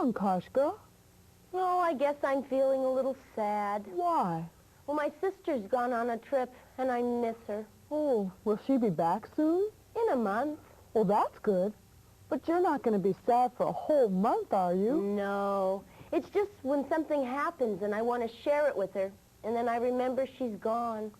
wrong, Kashka? Oh, I guess I'm feeling a little sad. Why? Well, my sister's gone on a trip, and I miss her. Oh, will she be back soon? In a month. Well, that's good. But you're not going to be sad for a whole month, are you? No. It's just when something happens and I want to share it with her, and then I remember she's gone.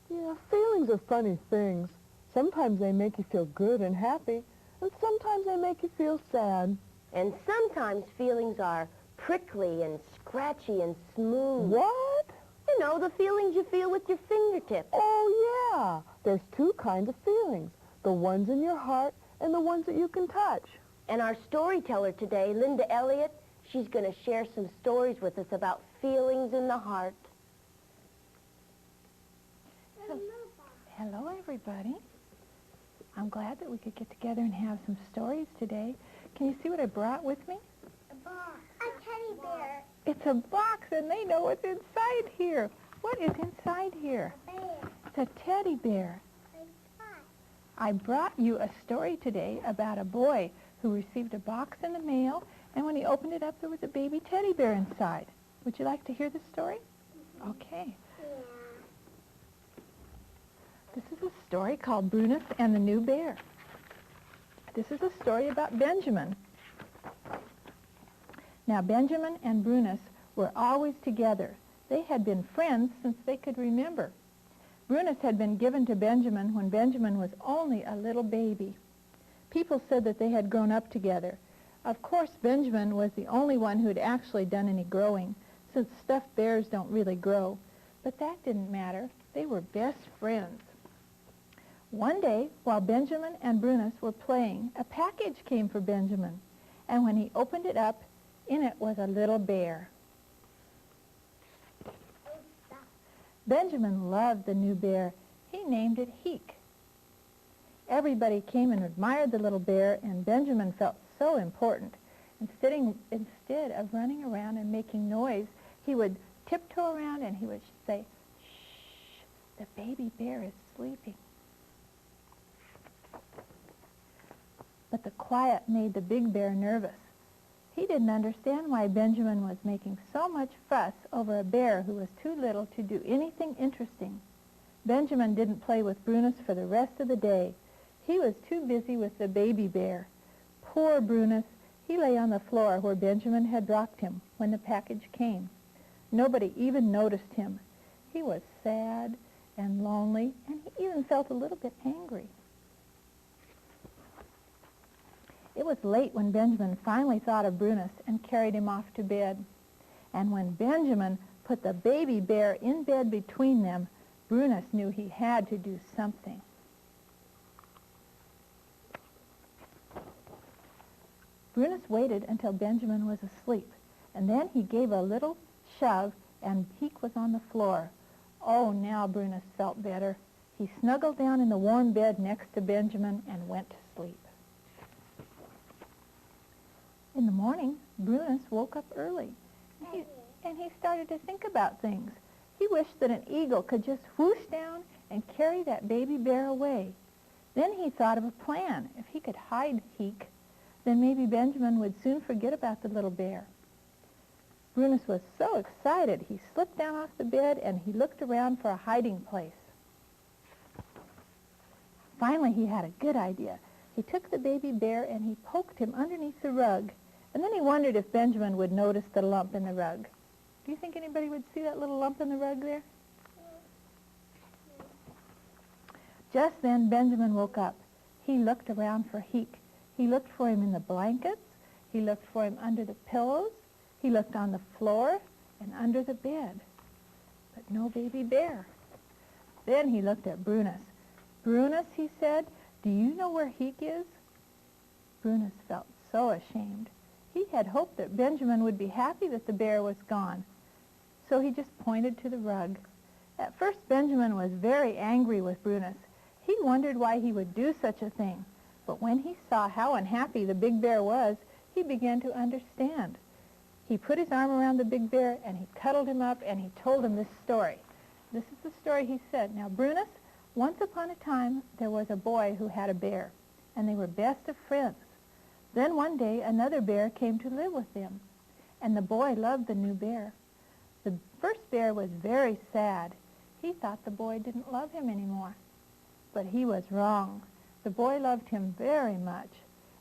Yeah, feelings are funny things. Sometimes they make you feel good and happy, and sometimes they make you feel sad. And sometimes feelings are prickly and scratchy and smooth. What? You know, the feelings you feel with your fingertips. Oh, yeah. There's two kinds of feelings, the ones in your heart and the ones that you can touch. And our storyteller today, Linda Elliott, she's going to share some stories with us about feelings in the heart. Hello, everybody. I'm glad that we could get together and have some stories today. Can you see what I brought with me? A box. A teddy bear. It's a box, and they know what's inside here. What is inside here? A bear. It's a teddy bear. I brought you a story today about a boy who received a box in the mail, and when he opened it up, there was a baby teddy bear inside. Would you like to hear the story? Okay. Yeah. This is a story called Brunus and the New Bear. This is a story about Benjamin. Now, Benjamin and Brunus were always together. They had been friends since they could remember. Brunus had been given to Benjamin when Benjamin was only a little baby. People said that they had grown up together. Of course, Benjamin was the only one who had actually done any growing, since stuffed bears don't really grow. But that didn't matter. They were best friends. One day, while Benjamin and Brunus were playing, a package came for Benjamin, and when he opened it up, in it was a little bear. Benjamin loved the new bear. He named it Heek. Everybody came and admired the little bear, and Benjamin felt so important. Instead of running around and making noise, he would tiptoe around and he would say, "Shh, the baby bear is sleeping." But the quiet made the big bear nervous. He didn't understand why Benjamin was making so much fuss over a bear who was too little to do anything interesting. Benjamin didn't play with Brunus for the rest of the day. He was too busy with the baby bear. Poor Brunus, he lay on the floor where Benjamin had dropped him when the package came. Nobody even noticed him. He was sad and lonely, and he even felt a little bit angry. It was late when Benjamin finally thought of Brunus and carried him off to bed. And when Benjamin put the baby bear in bed between them, Brunus knew he had to do something. Brunus waited until Benjamin was asleep, and then he gave a little shove, and Heek was on the floor. Oh, now Brunus felt better. He snuggled down in the warm bed next to Benjamin and went to sleep. In the morning, Brunus woke up early, and he started to think about things. He wished that an eagle could just whoosh down and carry that baby bear away. Then he thought of a plan. If he could hide Heek, then maybe Benjamin would soon forget about the little bear. Brunus was so excited, he slipped down off the bed and he looked around for a hiding place. Finally, he had a good idea. He took the baby bear and he poked him underneath the rug. And then he wondered if Benjamin would notice the lump in the rug. Do you think anybody would see that little lump in the rug there? Just then, Benjamin woke up. He looked around for Heek. He looked for him in the blankets. He looked for him under the pillows. He looked on the floor and under the bed. But no baby bear. Then he looked at Brunus. "Brunus," he said, "do you know where Heek is?" Brunus felt so ashamed. He had hoped that Benjamin would be happy that the bear was gone. So he just pointed to the rug. At first, Benjamin was very angry with Brunus. He wondered why he would do such a thing. But when he saw how unhappy the big bear was, he began to understand. He put his arm around the big bear, and he cuddled him up, and he told him this story. This is the story he said. "Now, Brunus, once upon a time, there was a boy who had a bear, and they were best of friends. Then one day, another bear came to live with them. and the boy loved the new bear. The first bear was very sad. He thought the boy didn't love him anymore. But he was wrong. The boy loved him very much,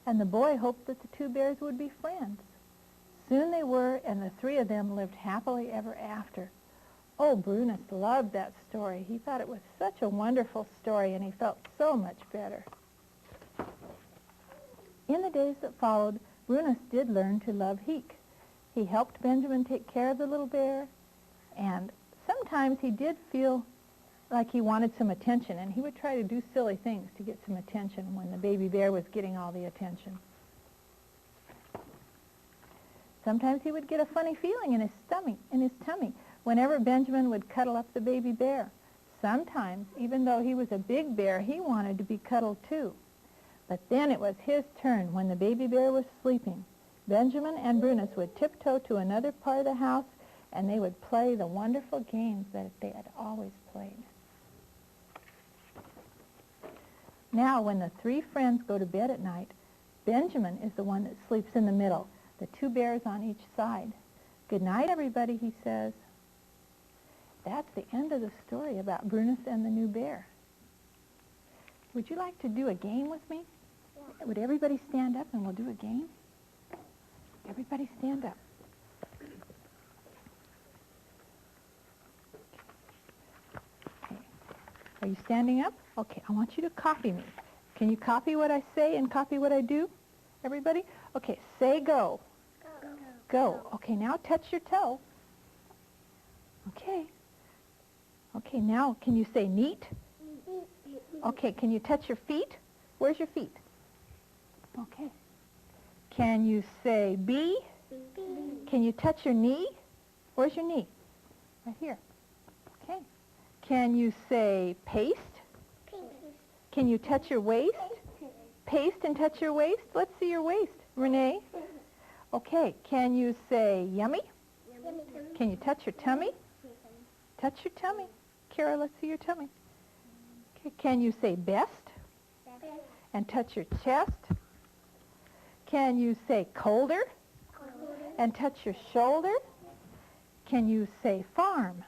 and the boy hoped that the two bears would be friends. Soon they were, and the three of them lived happily ever after. Oh, Brunus loved that story. He thought it was such a wonderful story, and he felt so much better. In the days that followed, Brunus did learn to love Heek. He helped Benjamin take care of the little bear, and sometimes he did feel like he wanted some attention, and he would try to do silly things to get some attention when the baby bear was getting all the attention. Sometimes he would get a funny feeling in his tummy whenever Benjamin would cuddle up the baby bear. Sometimes, even though he was a big bear, he wanted to be cuddled too. But then it was his turn when the baby bear was sleeping. Benjamin and Brunus would tiptoe to another part of the house, and they would play the wonderful games that they had always played. Now, when the three friends go to bed at night, Benjamin is the one that sleeps in the middle, the two bears on each side. "Good night, everybody," he says. That's the end of the story about Brunus and the new bear. Would you like to do a game with me? Yeah. Would everybody stand up and we'll do a game? Everybody stand up. Okay. Are you standing up? Okay, I want you to copy me. Can you copy what I say and copy what I do? Everybody? Okay, say go. Go. Go. Okay, now touch your toe. Okay. Okay, now can you say neat? Okay, can you touch your feet? Where's your feet? Okay. Can you say be? Can you touch your knee? Where's your knee? Right here. Okay. Can you say paste? Can you touch your waist? Paste and touch your waist? Let's see your waist. Renee? Okay. Can you say yummy? Can you touch your tummy? Touch your tummy. Kara, let's see your tummy. Okay. Can you say best? And touch your chest? Can you say colder? And touch your shoulder? Can you say farm?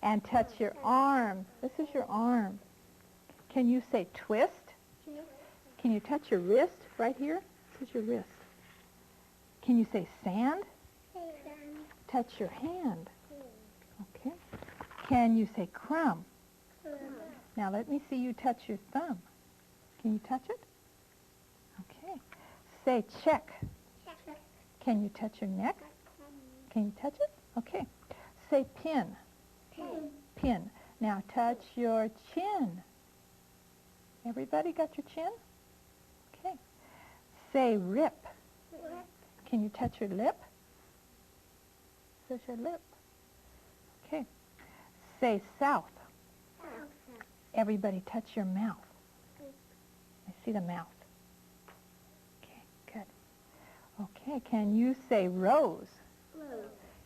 And touch your arm? This is your arm. Can you say twist? Can you touch your wrist right here? This is your wrist. Can you say sand? Touch your hand. Okay. Can you say crumb? Now let me see you touch your thumb. Can you touch it? Okay. Say check. Can you touch your neck? Can you touch it? Okay. Say pin. Pin. Now touch your chin. Everybody got your chin? Okay. Say rip. Can you touch your lip? This is your lip. Okay. Say south. Everybody touch your mouth. I see the mouth. Okay, good. Okay, can you say rose?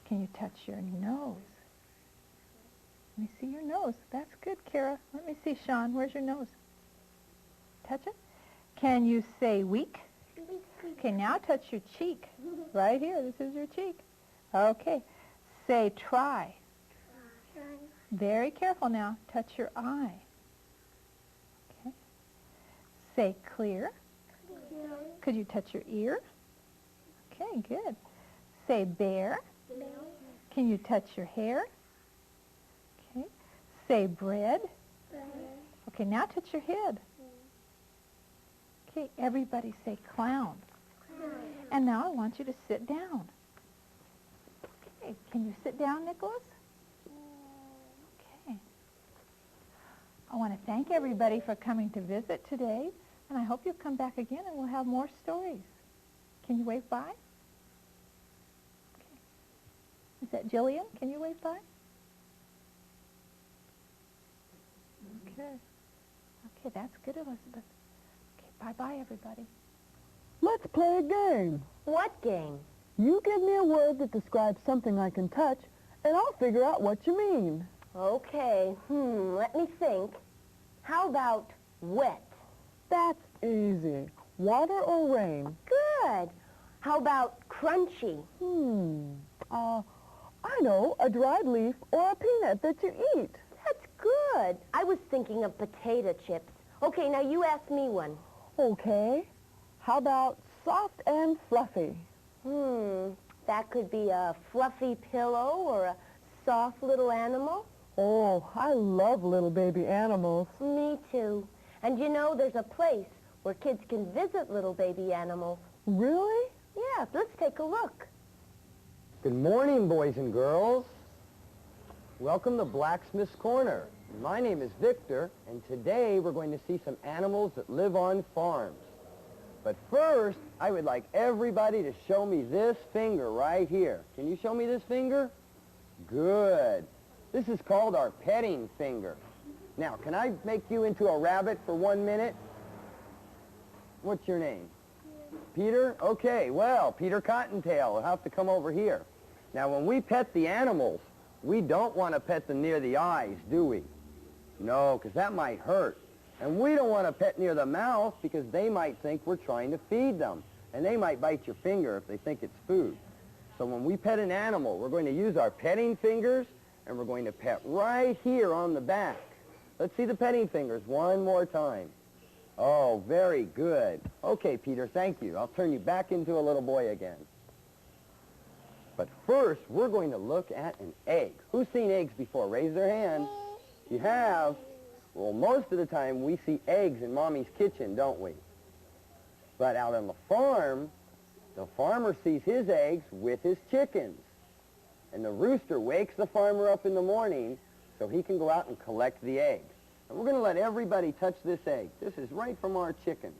Can you touch your nose? Let me see your nose. That's good, Kara. Let me see, Sean. Where's your nose? Touch it. Can you say weak? Okay, now touch your cheek. Right here. This is your cheek. Okay. Say try. Very careful now. Touch your eye. Okay. Say clear. Could you touch your ear? Okay, good. Say bear. Can you touch your hair? Okay. Say bread. Okay, now touch your head. Okay, everybody say clown. And now I want you to sit down. Okay, can you sit down, Nicholas? Okay. I want to thank everybody for coming to visit today, and I hope you'll come back again and we'll have more stories. Can you wave bye? Okay. Is that Jillian? Can you wave bye? Okay. Okay, that's good, Elizabeth. Okay, bye-bye, everybody. Let's play a game. What game? You give me a word that describes something I can touch, and I'll figure out what you mean. Okay, let me think. How about wet? That's easy. Water or rain? Good. How about crunchy? I know, a dried leaf or a peanut that you eat. That's good. I was thinking of potato chips. Okay, now you ask me one. Okay. How about soft and fluffy? That could be a fluffy pillow or a soft little animal. Oh, I love little baby animals. Me too. And you know, there's a place where kids can visit little baby animals. Really? Yeah, let's take a look. Good morning, boys and girls. Welcome to Blacksmith's Corner. My name is Victor, and today we're going to see some animals that live on farms. But first, I would like everybody to show me this finger right here. Can you show me this finger? Good. This is called our petting finger. Now, can I make you into a rabbit for 1 minute? What's your name? Peter? Okay, well, Peter Cottontail will have to come over here. Now, when we pet the animals, we don't want to pet them near the eyes, do we? No, because that might hurt. And we don't want to pet near the mouth because they might think we're trying to feed them. And they might bite your finger if they think it's food. So when we pet an animal, we're going to use our petting fingers, and we're going to pet right here on the back. Let's see the petting fingers one more time. Oh, very good. Okay, Peter, thank you. I'll turn you back into a little boy again. But first, we're going to look at an egg. Who's seen eggs before? Raise their hand. You have? Well, most of the time, we see eggs in Mommy's kitchen, don't we? But out on the farm, the farmer sees his eggs with his chickens. And the rooster wakes the farmer up in the morning so he can go out and collect the eggs. And we're going to let everybody touch this egg. This is right from our chickens.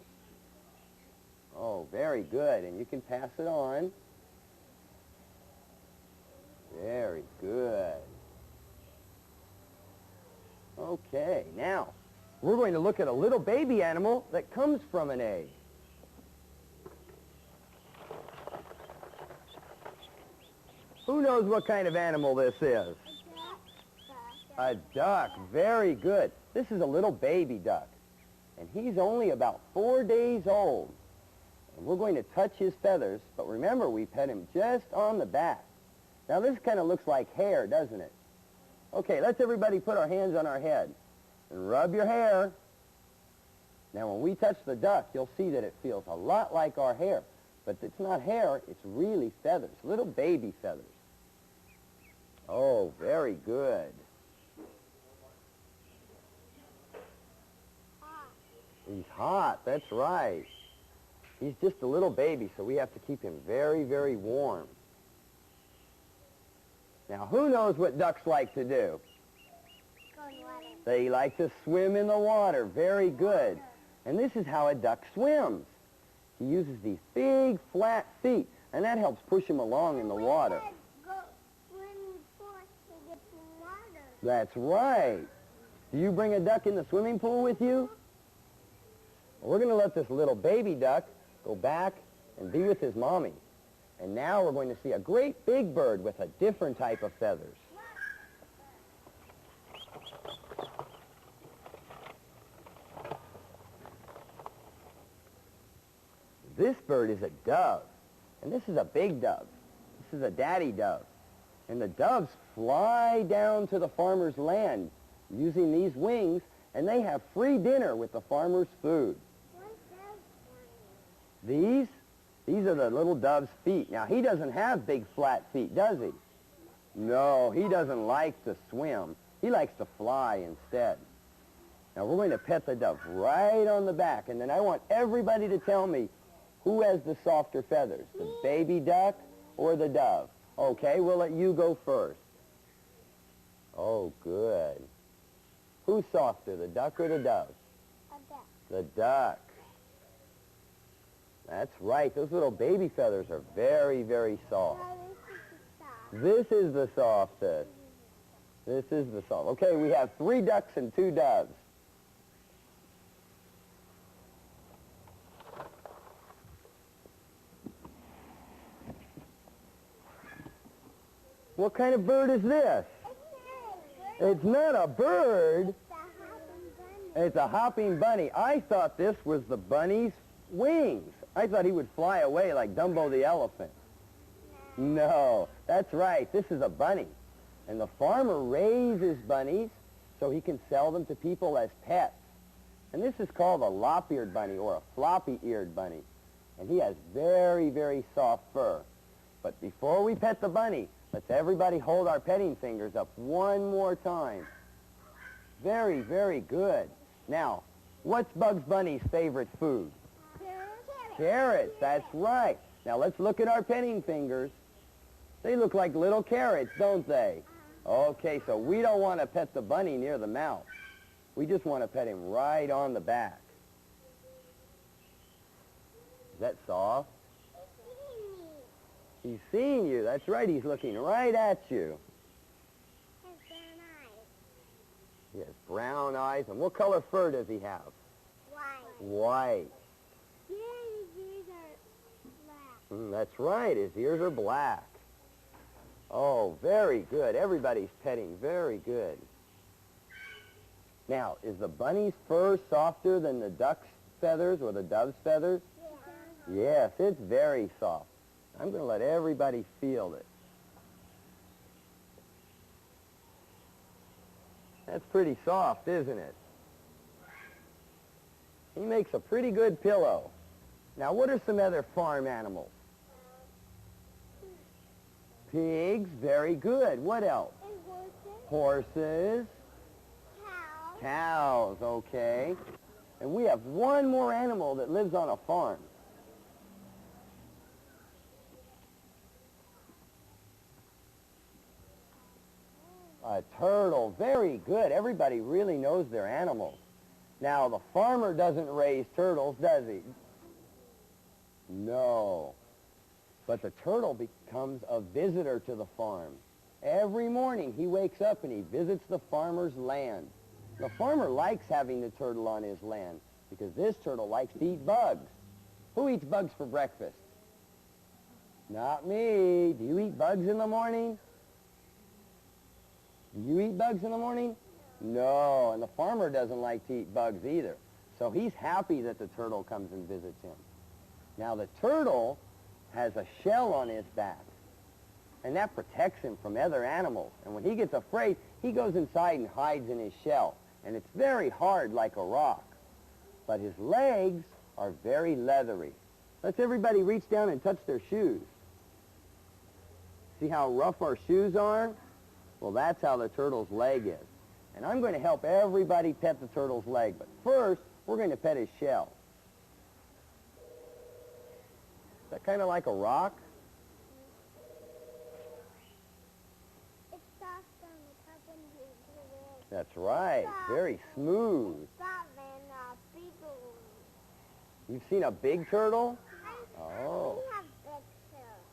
Oh, very good. And you can pass it on. Very good. Okay, now, we're going to look at a little baby animal that comes from an egg. Who knows what kind of animal this is? A duck. Very good. This is a little baby duck, and he's only about 4 days old. And we're going to touch his feathers, but remember, we pet him just on the back. Now, this kind of looks like hair, doesn't it? Okay, let's everybody put our hands on our head and rub your hair. Now, when we touch the duck, you'll see that it feels a lot like our hair. But it's not hair, it's really feathers, little baby feathers. Oh, very good. He's hot, that's right. He's just a little baby, so we have to keep him very, very warm. Now, who knows what ducks like to do? Go in water. They like to swim in the water. Very good. And this is how a duck swims. He uses these big, flat feet, and that helps push him along in the water. Go swim before he gets in water. That's right. Do you bring a duck in the swimming pool with you? Well, we're going to let this little baby duck go back and be with his mommy. And now we're going to see a great big bird with a different type of feathers. This bird is a dove, and this is a big dove. This is a daddy dove. And the doves fly down to the farmer's land using these wings, and they have free dinner with the farmer's food. These are the little dove's feet. Now, he doesn't have big flat feet, does he? No, he doesn't like to swim. He likes to fly instead. Now, we're going to pet the dove right on the back, and then I want everybody to tell me who has the softer feathers, the baby duck or the dove. Okay, we'll let you go first. Oh, good. Who's softer, the duck or the dove? A duck. The duck. That's right. Those little baby feathers are very, very soft. This is the softest. This is the soft. Okay, we have 3 ducks and 2 doves. What kind of bird is this? It's not a bird. It's a hopping bunny. I thought this was the bunny's wings. I thought he would fly away like Dumbo the elephant. No, that's right. This is a bunny. And the farmer raises bunnies so he can sell them to people as pets. And this is called a lop-eared bunny or a floppy-eared bunny. And he has very, very soft fur. But before we pet the bunny, let's everybody hold our petting fingers up one more time. Very, very good. Now, what's Bugs Bunny's favorite food? Carrots, that's right. Now let's look at our petting fingers. They look like little carrots, don't they? Okay, so we don't want to pet the bunny near the mouth. We just want to pet him right on the back. Is that soft? He's seeing you. That's right. He's looking right at you. He has brown eyes. And what color fur does he have? White. White. Yeah, his ears are black. That's right. His ears are black. Oh, very good. Everybody's petting. Very good. Now, is the bunny's fur softer than the duck's feathers or the dove's feathers? Yeah. Yes, it's very soft. I'm going to let everybody feel it. That's pretty soft, isn't it? He makes a pretty good pillow. Now, what are some other farm animals? Pigs, very good. What else? And Horses. cows. Cows, okay. And we have one more animal that lives on a farm. A turtle, very good. Everybody really knows their animals. Now, the farmer doesn't raise turtles, does he? No. But the turtle becomes a visitor to the farm. Every morning he wakes up and he visits the farmer's land. The farmer likes having the turtle on his land because this turtle likes to eat bugs. Who eats bugs for breakfast? Not me. Do you eat bugs in the morning? Do you eat bugs in the morning? No, and the farmer doesn't like to eat bugs either. So he's happy that the turtle comes and visits him. Now the turtle has a shell on his back, and that protects him from other animals. And when he gets afraid, he goes inside and hides in his shell. And it's very hard like a rock. But his legs are very leathery. Let's everybody reach down and touch their shoes. See how rough our shoes are? Well, that's how the turtle's leg is. And I'm going to help everybody pet the turtle's leg. But first, we're going to pet his shell. Is that kind of like a rock? It's soft on the top and the That's right. Very smooth. soft and big. You've seen a big turtle? Oh. We have big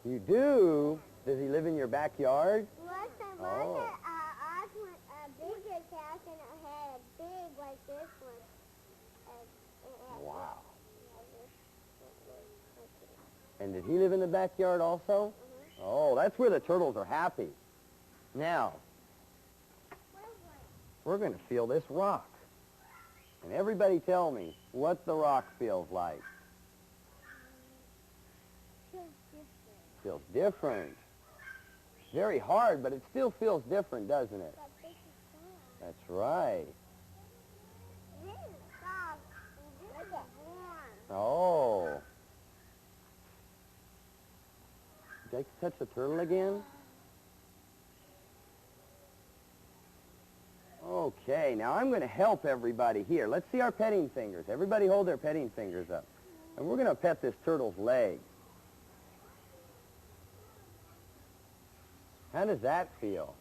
too. You do? Does he live in your backyard? Last time Oh. I went a bigger house and it had a big like this one. And it had Wow. this. And did he live in the backyard also? Oh, that's where the turtles are happy. Now, we're going to feel this rock. And everybody tell me what the rock feels like. Feels different. Very hard, but it still feels different, doesn't it? But this is soft. That's right. This is soft. And this is warm. Oh. Would you like to touch the turtle again? Okay, now I'm going to help everybody here. Let's see our petting fingers. Everybody hold their petting fingers up. And we're going to pet this turtle's leg. How does that feel?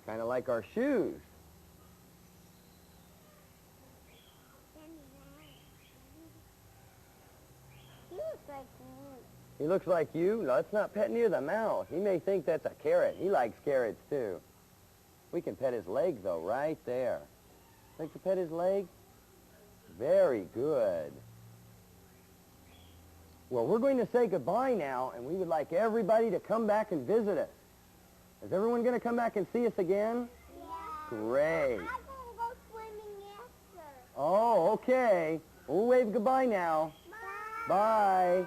Kind of like our shoes. He looks like me. He looks like you. Let's not pet near the mouth. He may think that's a carrot. He likes carrots, too. We can pet his leg, though, right there. Like to pet his leg? Very good. Well, we're going to say goodbye now, and we would like everybody to come back and visit us. Is everyone going to come back and see us again? Yeah. Great. I'm going to go swimming after. Oh, okay. We'll wave goodbye now. Bye.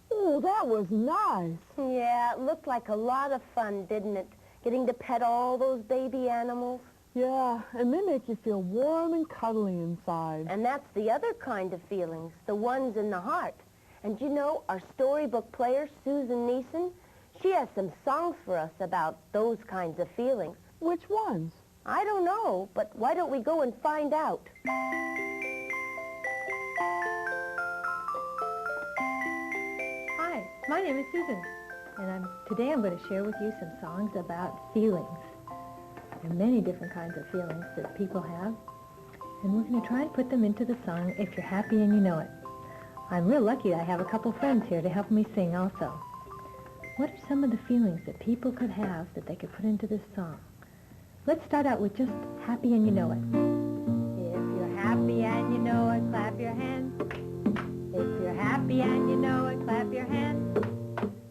Oh, that was nice. Yeah, it looked like a lot of fun, didn't it? Getting to pet all those baby animals. Yeah, and they make you feel warm and cuddly inside. And that's the other kind of feelings, the ones in the heart. And you know, our storybook player, Susan Neeson, she has some songs for us about those kinds of feelings. Which ones? I don't know, but why don't we go and find out? Hi, my name is Susan, and today I'm going to share with you some songs about feelings. There are many different kinds of feelings that people have, and we're going to try and put them into the song, If You're Happy and You Know It. I'm real lucky I have a couple friends here to help me sing also. What are some of the feelings that people could have that they could put into this song? Let's start out with just happy and you know it. If you're happy and you know it, clap your hands. If you're happy and you know it, clap your hands.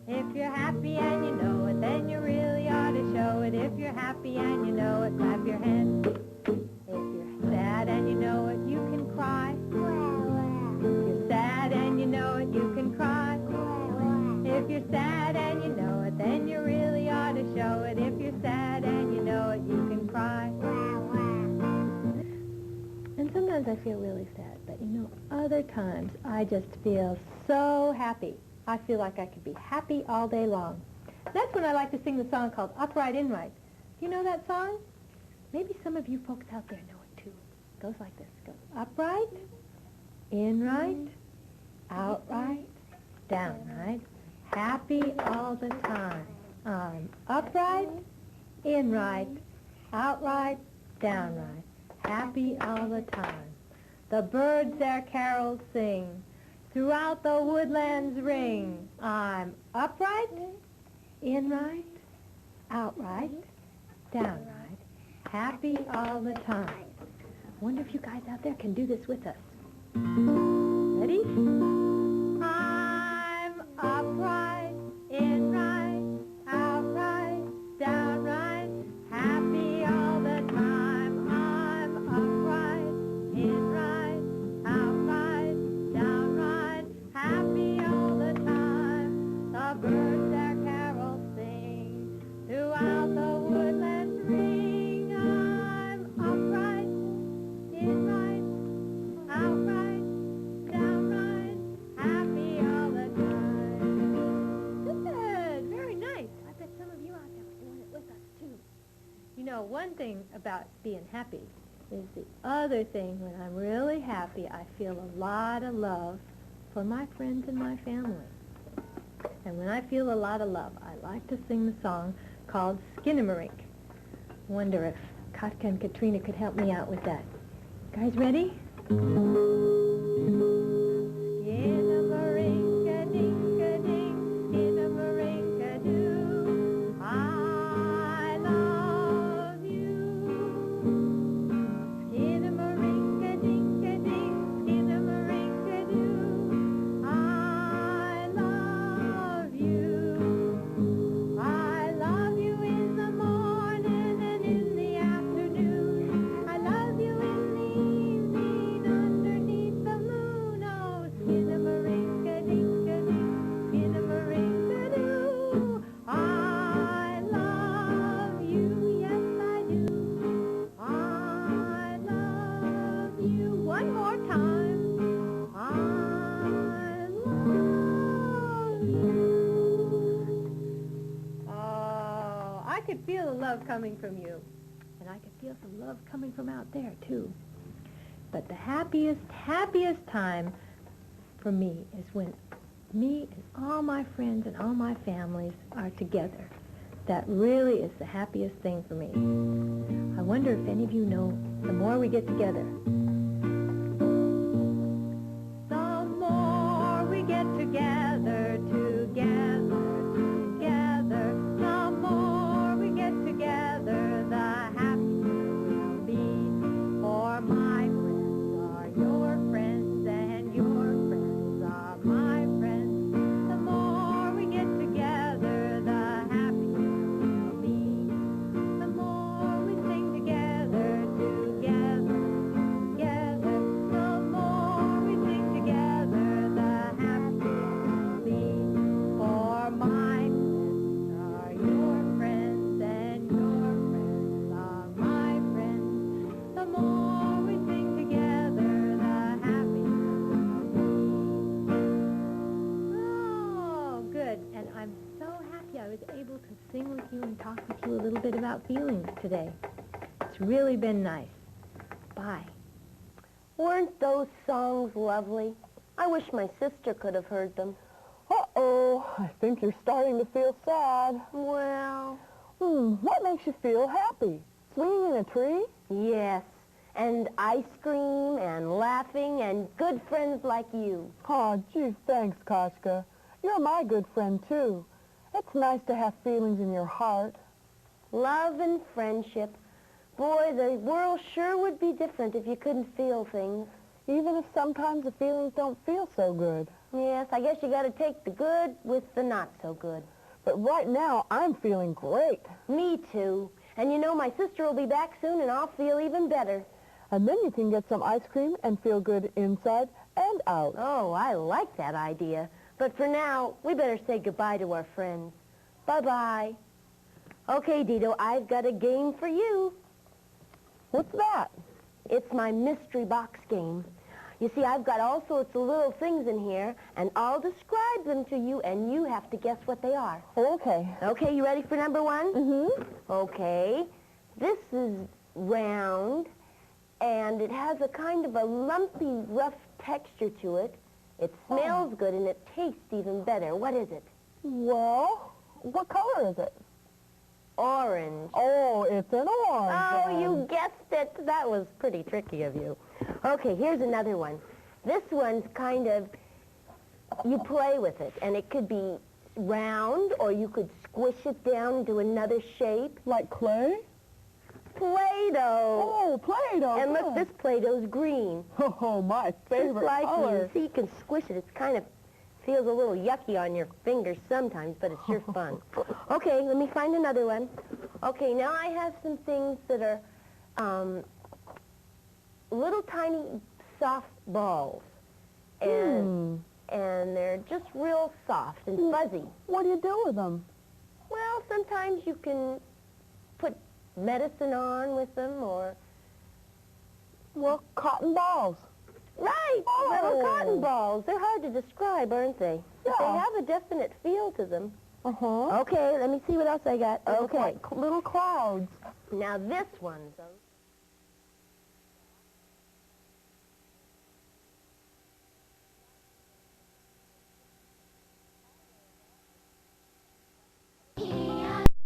If you're happy and you know it, then you really ought to show it. If you're happy and you know it, clap your hands. If you're sad and you know it, you can cry. If you're sad and you know it, you can cry. If you're sad and you know it, then you really ought to show it. If you're sad and you know it, you can cry. And sometimes I feel really sad, but you know, other times I just feel so happy. I feel like I could be happy all day long. That's when I like to sing the song called Upright Inright. Do you know that song? Maybe some of you folks out there know it too. It goes like this. It goes upright, inright, outright, downright, happy all the time. I'm upright, inright, outright, downright, happy all the time. The birds their carols sing, throughout the woodlands ring. I'm upright, inright, outright, downright, happy all the time. I wonder if you guys out there can do this with us. Ready? I'm upright, inright, outright, downright, happy all the time. I'm upright, inright, outright, downright, happy all the time. The birds their carols sing, throughout the woodlands ring. I'm upright, inright, outright, downright, happy all the time. Good, very nice. I bet some of you out there are doing it with us too. You know, one thing about being happy is the other thing. When I'm really happy, I feel a lot of love for my friends and my family. And when I feel a lot of love, I like to sing the song called Skinnamarink. Wonder if Kashka and Katrina could help me out with that. Guys ready? Skinnamarink-a-dink-a-dink, skinnamarink-a-doo, I love you. Skinnamarink-a-dink-a-dink, skinnamarink-a-doo, I love you. I love you in the morning and in the afternoon. I love you in the evening underneath the moon. Oh, skinnamarink-a-dink-a-dink, skinnamarink-a-doo, I love you. Yes, I do. I love you. One more time. I love you. Oh, I could feel the love coming from you. And I could feel some love coming from out there, too. But the happiest time for me is when me and all my friends and all my families are together. That really is the happiest thing for me. I wonder if any of you know, the more we get together, the more we get together, the more we get together, the happier we'll be. For my friends are your friends, and your friends are my friends. The more we get together, the happier we'll be. The more we sing together, about feelings today. It's really been nice. Bye. Weren't those songs lovely? I wish my sister could have heard them. Uh-oh, I think you're starting to feel sad. Well, What makes you feel happy? Swinging in a tree? yes. And ice cream and laughing and good friends like you. Oh, gee, thanks, Kashka. You're my good friend, too. It's nice to have feelings in your heart. Love and friendship. Boy, the world sure would be different if you couldn't feel things. Even if sometimes the feelings don't feel so good. Yes, I guess you got to take the good with the not so good. But right now, I'm feeling great. Me too. And you know, my sister will be back soon and I'll feel even better. And then you can get some ice cream and feel good inside and out. Oh, I like that idea. But for now, we better say goodbye to our friends. Bye-bye. Okay, Dido, I've got a game for you. What's that? It's my mystery box game. You see, I've got all sorts of little things in here, and I'll describe them to you, and you have to guess what they are. Okay. Okay, you ready for number one? Mm-hmm. Okay. This is round, and it has a kind of a lumpy, rough texture to it. It smells good, and it tastes even better. What is it? Well, what color is it? Orange. Oh, it's an orange. Oh, you guessed it. That was pretty tricky of you. Okay, here's another one. This one's kind of, you play with it, and it could be round, or you could squish it down into another shape. Like clay? Play-Doh. Oh, Play-Doh. And look, this Play-Doh's green. Oh, my favorite Just like color. you. See, you can squish it. It's kind of feels a little yucky on your fingers sometimes, but it's sure fun. Okay, let me find another one. Okay, now I have some things that are little tiny soft balls. And they're just real soft and fuzzy. What do you do with them? Well, sometimes you can put medicine on with them, or... Well, cotton balls. Right, little cotton balls. They're hard to describe, aren't they? But they Yeah. have a definite feel to them. Uh-huh. Okay, let me see what else I got. They look Okay, like little clouds. now this one's...